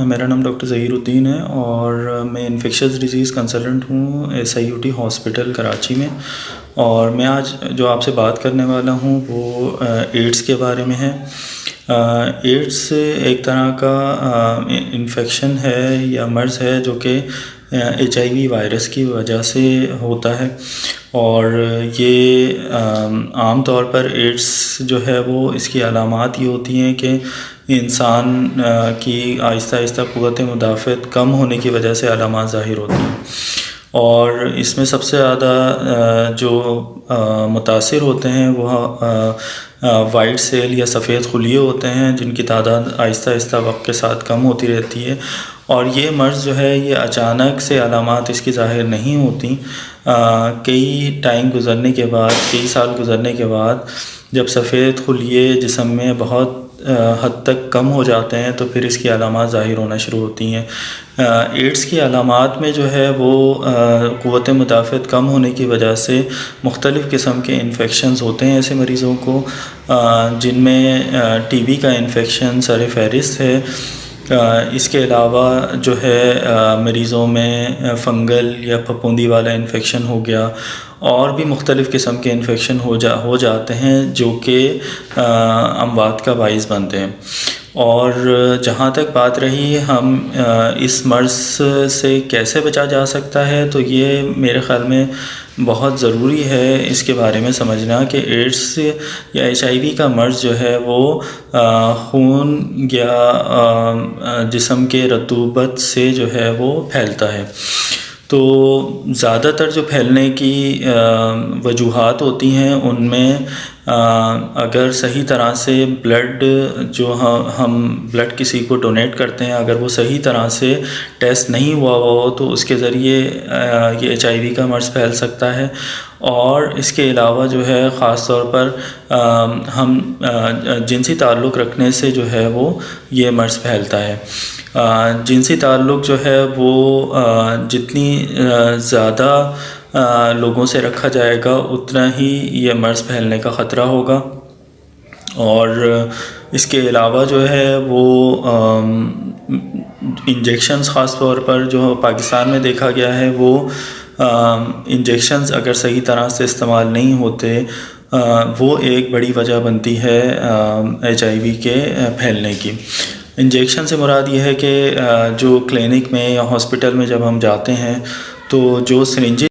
میرا نام ڈاکٹر ظہیر الدین ہے اور میں انفیکشس ڈیزیز کنسلٹنٹ ہوں SIUT ہاسپٹل کراچی میں. اور میں آج جو آپ سے بات کرنے والا ہوں وہ ایڈس کے بارے میں ہے. ایڈس ایک طرح کا انفیکشن ہے یا مرض ہے جو کہ HIV وائرس کی وجہ سے ہوتا ہے. اور یہ عام طور پر ایڈس جو ہے وہ اس کی علامات یہ ہوتی ہیں کہ انسان کی آہستہ آہستہ قوت مدافعت کم ہونے کی وجہ سے علامات ظاہر ہوتی ہیں. اور اس میں سب سے زیادہ جو متاثر ہوتے ہیں وہ وائٹ سیل یا سفید خلیے ہوتے ہیں جن کی تعداد آہستہ آہستہ وقت کے ساتھ کم ہوتی رہتی ہے. اور یہ مرض جو ہے یہ اچانک سے علامات اس کی ظاہر نہیں ہوتی. کئی ٹائم گزرنے کے بعد، کئی سال گزرنے کے بعد جب سفید خلیے جسم میں بہت حد تک کم ہو جاتے ہیں تو پھر اس کی علامات ظاہر ہونا شروع ہوتی ہیں. ایڈس کی علامات میں جو ہے وہ قوت مدافعت کم ہونے کی وجہ سے مختلف قسم کے انفیکشنز ہوتے ہیں ایسے مریضوں کو، جن میں TB کا انفیکشن سر فہرست ہے. اس کے علاوہ جو ہے مریضوں میں فنگل یا پھپھوندی والا انفیکشن ہو گیا، اور بھی مختلف قسم کے انفیکشن ہو جاتے ہیں جو کہ اموات کا باعث بنتے ہیں. اور جہاں تک بات رہی ہم اس مرض سے کیسے بچا جا سکتا ہے، تو یہ میرے خیال میں بہت ضروری ہے اس کے بارے میں سمجھنا کہ ایڈس یا HIV کا مرض جو ہے وہ خون یا جسم کے رطوبت سے جو ہے وہ پھیلتا ہے. تو زیادہ تر جو پھیلنے کی وجوہات ہوتی ہیں ان میں اگر صحیح طرح سے بلڈ جو ہم بلڈ کسی کو ڈونیٹ کرتے ہیں اگر وہ صحیح طرح سے ٹیسٹ نہیں ہوا ہو تو اس کے ذریعے یہ HIV کا مرض پھیل سکتا ہے. اور اس کے علاوہ جو ہے خاص طور پر ہم جنسی تعلق رکھنے سے جو ہے وہ یہ مرض پھیلتا ہے. جنسی تعلق جو ہے وہ جتنی زیادہ لوگوں سے رکھا جائے گا اتنا ہی یہ مرض پھیلنے کا خطرہ ہوگا. اور اس کے علاوہ جو ہے وہ انجیکشنز خاص طور پر جو پاکستان میں دیکھا گیا ہے وہ انجیکشنز اگر صحیح طرح سے استعمال نہیں ہوتے وہ ایک بڑی وجہ بنتی ہے HIV کے پھیلنے کی. انجیکشن سے مراد یہ ہے کہ جو کلینک میں یا ہاسپٹل میں جب ہم جاتے ہیں تو جو سرنجیں